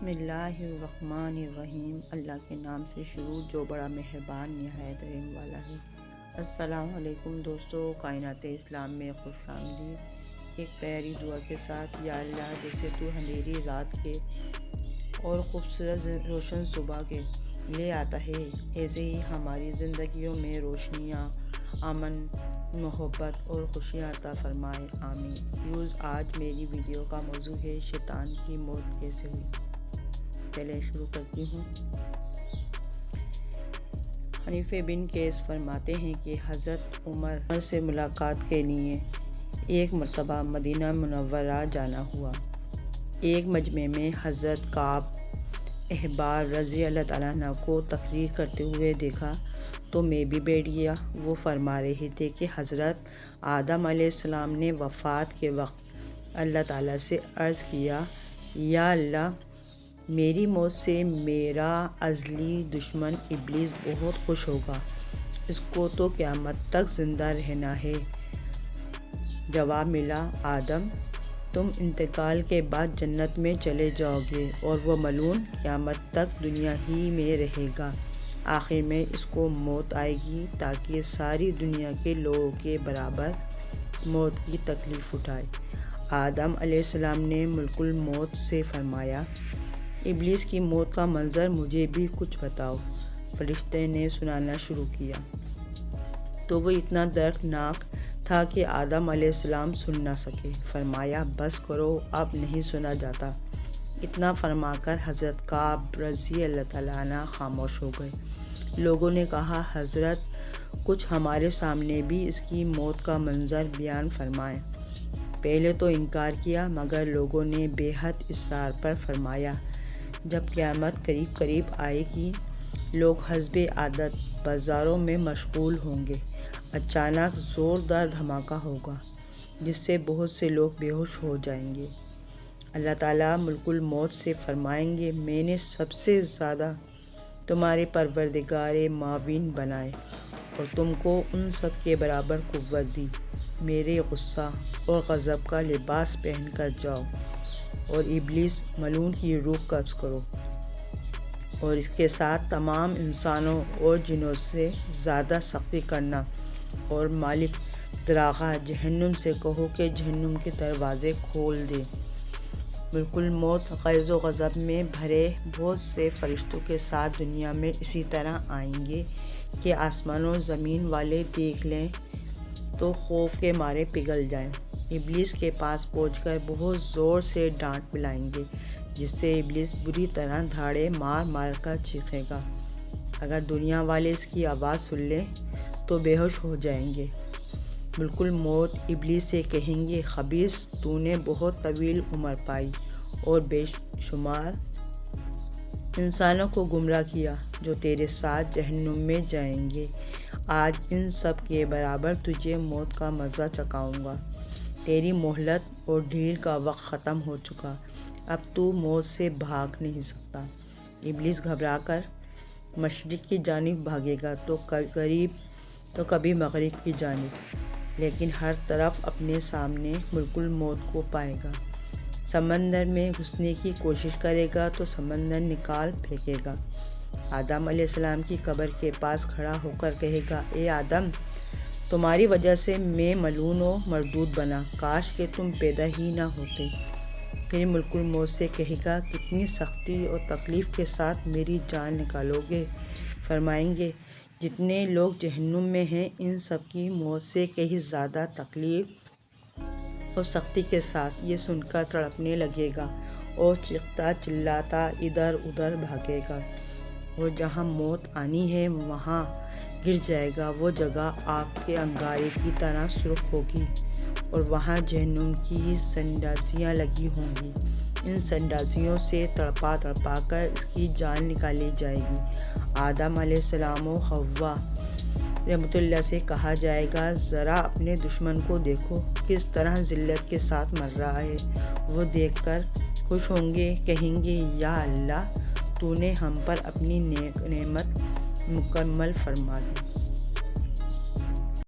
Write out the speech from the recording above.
بسم اللہ الرحمن الرحیم۔ اللہ کے نام سے شروع جو بڑا مہربان نہایت رحم والا ہے۔ السلام علیکم دوستو، کائنات اسلام میں خوش آمدید۔ ایک پیاری دعا کے ساتھ، یا اللہ جیسے تو اندھیری رات کے اور خوبصورت روشن صبح کے لے آتا ہے، ایسے ہی ہماری زندگیوں میں روشنیاں، امن، محبت اور خوشیاں عطا فرمائے، آمین۔ آج میری ویڈیو کا موضوع ہے شیطان کی موت کیسے ہوئی۔ چلیں شروع کرتی ہوں۔ حنیفہ بن قیس فرماتے ہیں کہ حضرت عمر سے ملاقات کے لیے ایک مرتبہ مدینہ منورہ جانا ہوا۔ ایک مجمع میں حضرت کعب احبار رضی اللہ تعالیٰ عنہ کو تقریر کرتے ہوئے دیکھا تو میں بھی بیٹھ گیا۔ وہ فرما رہے تھے کہ حضرت آدم علیہ السلام نے وفات کے وقت اللہ تعالیٰ سے عرض کیا، یا اللہ میری موت سے میرا ازلی دشمن ابلیس بہت خوش ہوگا، اس کو تو قیامت تک زندہ رہنا ہے۔ جواب ملا، آدم تم انتقال کے بعد جنت میں چلے جاؤ گے اور وہ ملعون قیامت تک دنیا ہی میں رہے گا۔ آخر میں اس کو موت آئے گی تاکہ ساری دنیا کے لوگوں کے برابر موت کی تکلیف اٹھائے۔ آدم علیہ السلام نے ملک الموت سے فرمایا، ابلیس کی موت کا منظر مجھے بھی کچھ بتاؤ۔ فرشتے نے سنانا شروع کیا تو وہ اتنا دردناک تھا کہ آدم علیہ السلام سن نہ سکے۔ فرمایا، بس کرو، اب نہیں سنا جاتا۔ اتنا فرما کر حضرت کعب رضی اللہ تعالیٰ عنہ خاموش ہو گئے۔ لوگوں نے کہا، حضرت کچھ ہمارے سامنے بھی اس کی موت کا منظر بیان فرمائیں۔ پہلے تو انکار کیا، مگر لوگوں نے بے حد اصرار پر فرمایا، جب قیامت قریب قریب آئے گی، لوگ حسب عادت بازاروں میں مشغول ہوں گے، اچانک زوردار دھماکہ ہوگا جس سے بہت سے لوگ بے ہوش ہو جائیں گے۔ اللہ تعالیٰ ملک الموت سے فرمائیں گے، میں نے سب سے زیادہ تمہارے پروردگار معاون بنائے اور تم کو ان سب کے برابر قوت دی۔ میرے غصہ اور غضب کا لباس پہن کر جاؤ اور ابلیس ملعون کی روح قبض کرو اور اس کے ساتھ تمام انسانوں اور جنوں سے زیادہ سختی کرنا، اور مالک دراغہ جہنم سے کہو کہ جہنم کے دروازے کھول دے۔ ملک الموت غیظ و غضب میں بھرے بہت سے فرشتوں کے ساتھ دنیا میں اسی طرح آئیں گے کہ آسمان و زمین والے دیکھ لیں تو خوف کے مارے پگھل جائیں۔ ابلیس کے پاس پہنچ کر بہت زور سے ڈانٹ پلائیں گے، جس سے ابلیس بری طرح دھاڑے مار مار کر چیخے گا۔ اگر دنیا والے اس کی آواز سن لیں تو بے ہوش ہو جائیں گے۔ ملک الموت ابلیس سے کہیں گے، خبیث، تو نے بہت طویل عمر پائی اور بے شمار انسانوں کو گمراہ کیا جو تیرے ساتھ جہنم میں جائیں گے۔ آج ان سب کے برابر تجھے موت کا مزہ چکھاؤں گا۔ تیری مہلت اور ڈھیل کا وقت ختم ہو چکا، اب تو موت سے بھاگ نہیں سکتا۔ ابلیس گھبرا کر مشرق کی جانب بھاگے گا تو کبھی مغرب کی جانب، لیکن ہر طرف اپنے سامنے ملک الموت کو پائے گا۔ سمندر میں گھسنے کی کوشش کرے گا تو سمندر نکال پھینکے گا۔ آدم علیہ السلام کی قبر کے پاس کھڑا ہو کر کہے گا، اے آدم، تمہاری وجہ سے میں ملعون و مردود بنا، کاش کہ تم پیدا ہی نہ ہوتے۔ پھر ملک الموت سے کہے گا، کتنی سختی اور تکلیف کے ساتھ میری جان نکالو گے۔ فرمائیں گے، جتنے لوگ جہنم میں ہیں ان سب کی موت سے کہیں زیادہ تکلیف اور سختی کے ساتھ۔ یہ سن کر تڑپنے لگے گا اور چیختا چلاتا ادھر ادھر بھاگے گا، اور جہاں موت آنی ہے وہاں گر جائے گا۔ وہ جگہ آگ کے انگارے کی طرح سرخ ہوگی اور وہاں جہنم کی سنڈاسیاں لگی ہوں گی۔ ان سنڈاسیوں سے تڑپا تڑپا کر اس کی جان نکالی جائے گی۔ آدم علیہ السلام و حوا رحمۃ اللہ سے کہا جائے گا، ذرا اپنے دشمن کو دیکھو کس طرح ذلت کے ساتھ مر رہا ہے۔ وہ دیکھ کر خوش ہوں گے، کہیں گے، یا اللہ تو نے ہم پر اپنی نعمت مکمل فرما دی۔